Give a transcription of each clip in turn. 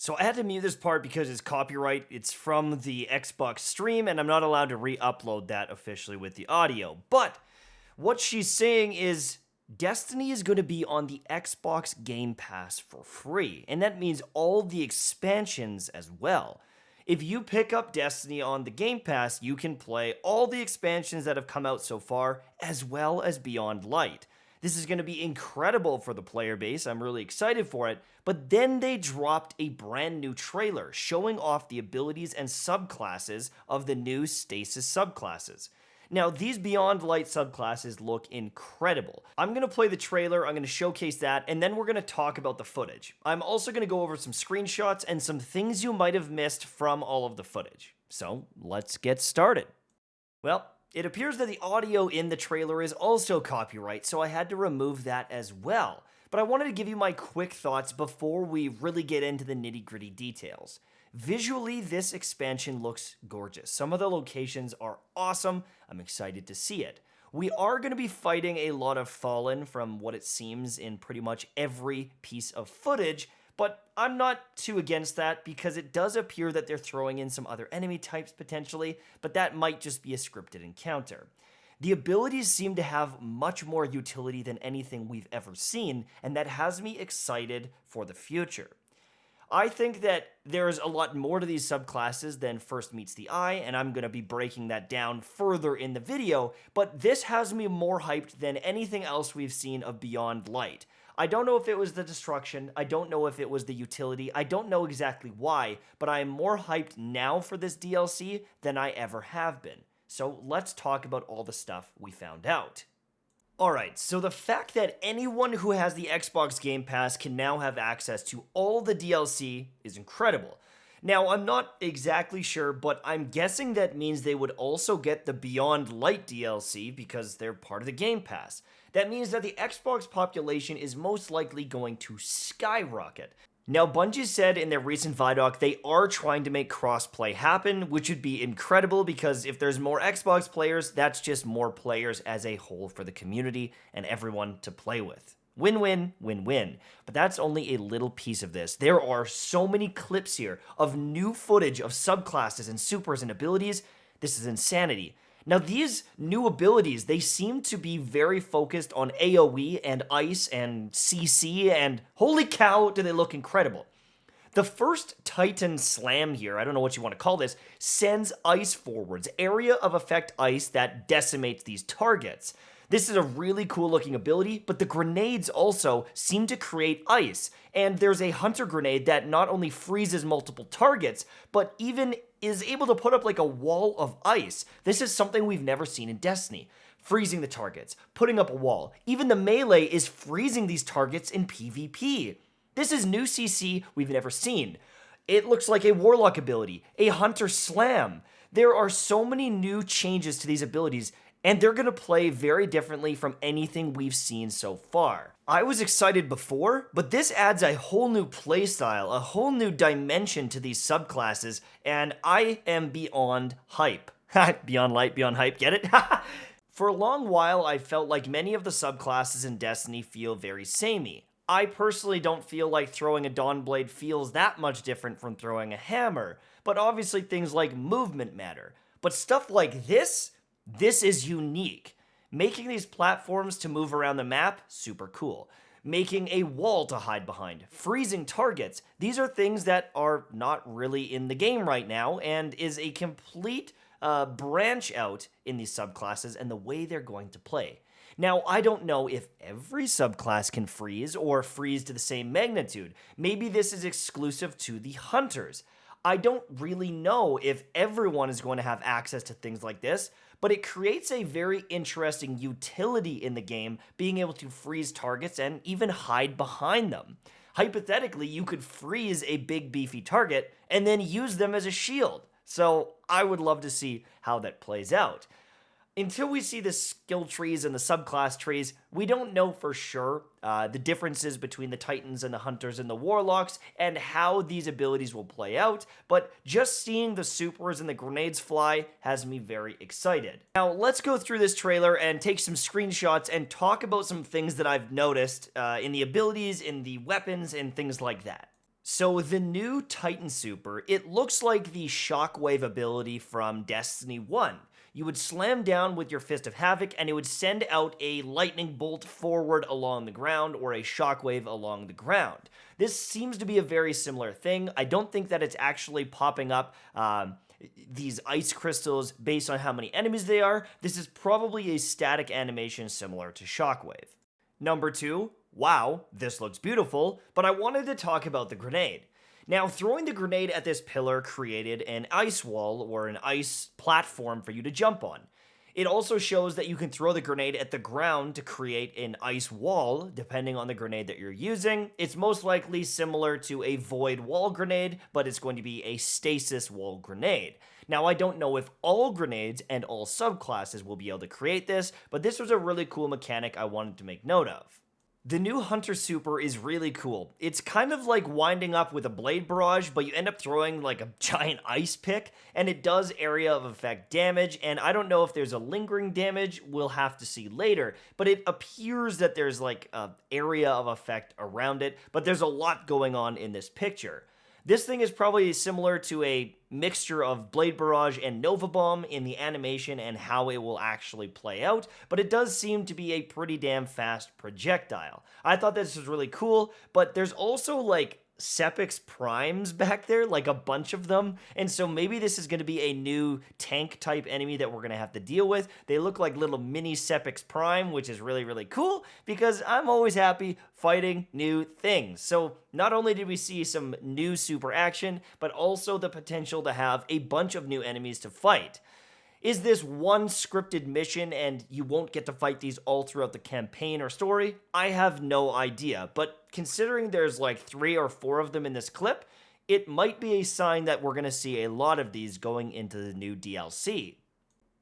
So I had to mute this part because it's copyright. It's from the Xbox stream, and I'm not allowed to re-upload that officially with the audio. But what she's saying is Destiny is going to be on the Xbox Game Pass for free, and that means all the expansions as well. If you pick up Destiny on the Game Pass, you can play all the expansions that have come out so far, as well as Beyond Light. This is going to be incredible for the player base. I'm really excited for it. But then they dropped a brand new trailer showing off the abilities and subclasses of the new Stasis Subclasses. Now, these Beyond Light subclasses look incredible. I'm going to play the trailer, I'm going to showcase that, and then we're going to talk about the footage. I'm also going to go over some screenshots and some things you might have missed from all of the footage. So, let's get started. Well, it appears that the audio in the trailer is also copyright, so I had to remove that as well. But I wanted to give you my quick thoughts before we really get into the nitty-gritty details. Visually, this expansion looks gorgeous. Some of the locations are awesome. I'm excited to see it. We are going to be fighting a lot of Fallen from what it seems in pretty much every piece of footage, but I'm not too against that because it does appear that they're throwing in some other enemy types potentially, but that might just be a scripted encounter. The abilities seem to have much more utility than anything we've ever seen, and that has me excited for the future. I think that there's a lot more to these subclasses than first meets the eye, and I'm going to be breaking that down further in the video, but this has me more hyped than anything else we've seen of Beyond Light. I don't know if it was the destruction, I don't know if it was the utility, I don't know exactly why, but I am more hyped now for this DLC than I ever have been. So let's talk about all the stuff we found out. Alright, so the fact that anyone who has the Xbox Game Pass can now have access to all the DLC is incredible. Now, I'm not exactly sure, but I'm guessing that means they would also get the Beyond Light DLC because they're part of the Game Pass. That means that the Xbox population is most likely going to skyrocket. Now, Bungie said in their recent Vidoc they are trying to make crossplay happen, which would be incredible because if there's more Xbox players, that's just more players as a whole for the community and everyone to play with. Win-win, win-win. But that's only a little piece of this. There are so many clips here of new footage of subclasses and supers and abilities. This is insanity. Now, these new abilities, they seem to be very focused on AoE and Ice and CC, and holy cow, do they look incredible. The first Titan Slam here, I don't know what you want to call this, sends Ice forwards, area of effect Ice that decimates these targets. This is a really cool looking ability, but the grenades also seem to create ice, and there's a Hunter grenade that not only freezes multiple targets, but even is able to put up like a wall of ice. This is something we've never seen in Destiny. Freezing the targets, putting up a wall. Even the melee is freezing these targets in PvP. This is new CC we've never seen. It looks like a Warlock ability, a Hunter Slam. There are so many new changes to these abilities, and they're going to play very differently from anything we've seen so far. I was excited before, but this adds a whole new playstyle, a whole new dimension to these subclasses, and I am beyond hype. Beyond light, beyond hype, get it? For a long while, I felt like many of the subclasses in Destiny feel very samey. I personally don't feel like throwing a Dawnblade feels that much different from throwing a hammer, but obviously things like movement matter. But stuff like this is unique. Making these platforms to move around the map, super cool. Making a wall to hide behind, freezing targets, these are things that are not really in the game right now and is a complete branch out in these subclasses and the way they're going to play. Now, I don't know if every subclass can freeze or freeze to the same magnitude. Maybe this is exclusive to the Hunters. I don't really know if everyone is going to have access to things like this, but it creates a very interesting utility in the game, being able to freeze targets and even hide behind them. Hypothetically, you could freeze a big beefy target and then use them as a shield. So I would love to see how that plays out. Until we see the skill trees and the subclass trees, we don't know for sure the differences between the Titans and the Hunters and the Warlocks and how these abilities will play out, but just seeing the supers and the grenades fly has me very excited. Now, let's go through this trailer and take some screenshots and talk about some things that I've noticed in the abilities, in the weapons, and things like that. So the new Titan Super, it looks like the Shockwave ability from Destiny 1. You would slam down with your Fist of Havoc and it would send out a lightning bolt forward along the ground or a shockwave along the ground. This seems to be a very similar thing. I don't think that it's actually popping up these ice crystals based on how many enemies they are. This is probably a static animation similar to Shockwave. Number 2, wow, this looks beautiful, but I wanted to talk about the grenade. Now, throwing the grenade at this pillar created an ice wall or an ice platform for you to jump on. It also shows that you can throw the grenade at the ground to create an ice wall, depending on the grenade that you're using. It's most likely similar to a void wall grenade, but it's going to be a stasis wall grenade. Now, I don't know if all grenades and all subclasses will be able to create this, but this was a really cool mechanic I wanted to make note of. The new Hunter Super is really cool. It's kind of like winding up with a blade barrage, but you end up throwing like a giant ice pick, and it does area of effect damage, and I don't know if there's a lingering damage, we'll have to see later, but it appears that there's like a area of effect around it, but there's a lot going on in this picture. This thing is probably similar to a mixture of Blade Barrage and Nova Bomb in the animation and how it will actually play out, but it does seem to be a pretty damn fast projectile. I thought this was really cool, but there's also like Sepix Primes back there, like a bunch of them, and so maybe this is going to be a new tank type enemy that we're going to have to deal with. They look like little mini Sepix Prime, which is really, really cool, because I'm always happy fighting new things. So not only did we see some new super action, but also the potential to have a bunch of new enemies to fight. Is this one scripted mission and you won't get to fight these all throughout the campaign or story? I have no idea, but considering there's like 3 or 4 of them in this clip, it might be a sign that we're going to see a lot of these going into the new DLC.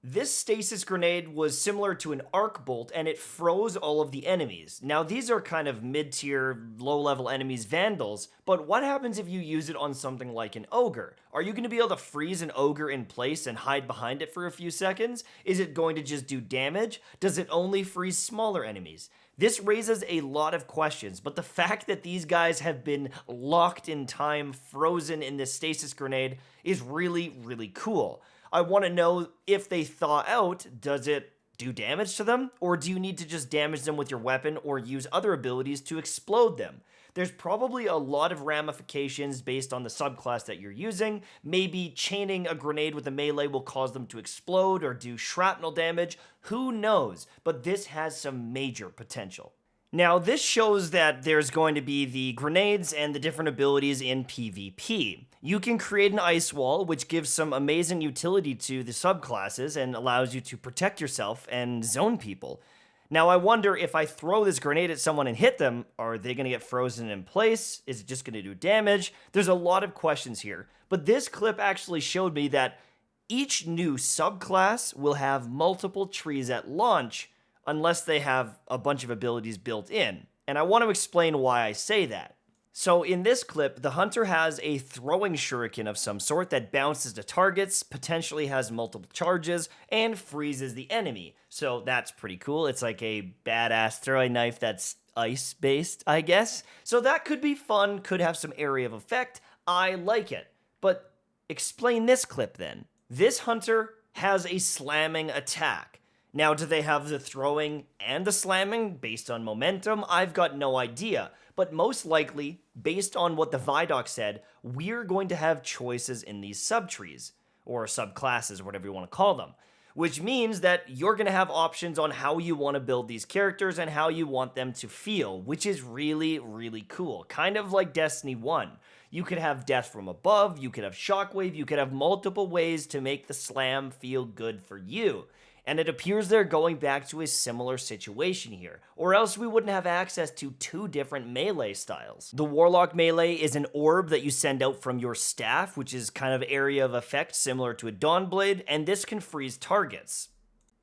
This stasis grenade was similar to an arc bolt and it froze all of the enemies. Now these are kind of mid-tier, low-level enemies, vandals, but what happens if you use it on something like an ogre? Are you going to be able to freeze an ogre in place and hide behind it for a few seconds? Is it going to just do damage? Does it only freeze smaller enemies? This raises a lot of questions, but the fact that these guys have been locked in time, frozen in this stasis grenade, is really, really cool. I want to know if they thaw out, does it do damage to them? Or do you need to just damage them with your weapon or use other abilities to explode them? There's probably a lot of ramifications based on the subclass that you're using. Maybe chaining a grenade with a melee will cause them to explode or do shrapnel damage. Who knows? But this has some major potential. Now, this shows that there's going to be the grenades and the different abilities in PvP. You can create an ice wall, which gives some amazing utility to the subclasses and allows you to protect yourself and zone people. Now, I wonder if I throw this grenade at someone and hit them, are they going to get frozen in place? Is it just going to do damage? There's a lot of questions here, but this clip actually showed me that each new subclass will have multiple trees at launch, unless they have a bunch of abilities built in. And I want to explain why I say that. So in this clip, the hunter has a throwing shuriken of some sort that bounces to targets, potentially has multiple charges, and freezes the enemy. So that's pretty cool. It's like a badass throwing knife that's ice-based, I guess. So that could be fun, could have some area of effect. I like it. But explain this clip then. This hunter has a slamming attack. Now, do they have the throwing and the slamming based on momentum? I've got no idea. But most likely, based on what the Vidoc said, we're going to have choices in these subtrees, or subclasses, whatever you want to call them. Which means that you're going to have options on how you want to build these characters and how you want them to feel, which is really, really cool. Kind of like Destiny 1. You could have death from above, you could have shockwave, you could have multiple ways to make the slam feel good for you. And it appears they're going back to a similar situation here, or else we wouldn't have access to 2 different melee styles. The Warlock Melee is an orb that you send out from your staff, which is kind of area of effect similar to a Dawnblade, and this can freeze targets.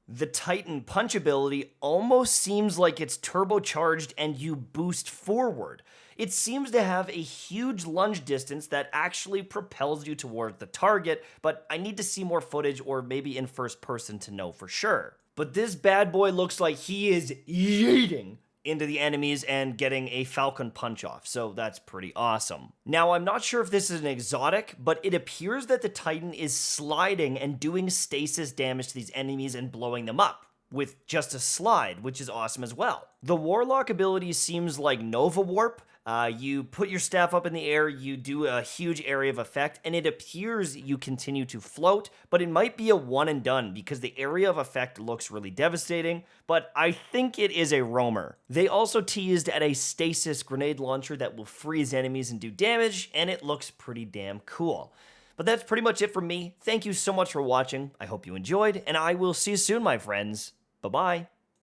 The Titan Punch ability almost seems like it's turbocharged and you boost forward. It seems to have a huge lunge distance that actually propels you towards the target, but I need to see more footage or maybe in first person to know for sure. But this bad boy looks like he is yeeting into the enemies and getting a Falcon punch off, so that's pretty awesome. Now, I'm not sure if this is an exotic, but it appears that the Titan is sliding and doing stasis damage to these enemies and blowing them up with just a slide, which is awesome as well. The Warlock ability seems like Nova Warp. You put your staff up in the air, you do a huge area of effect, and it appears you continue to float, but it might be a one and done because the area of effect looks really devastating, but I think it is a roamer. They also teased at a stasis grenade launcher that will freeze enemies and do damage, and it looks pretty damn cool. But that's pretty much it from me. Thank you so much for watching. I hope you enjoyed, and I will see you soon, my friends. Bye-bye.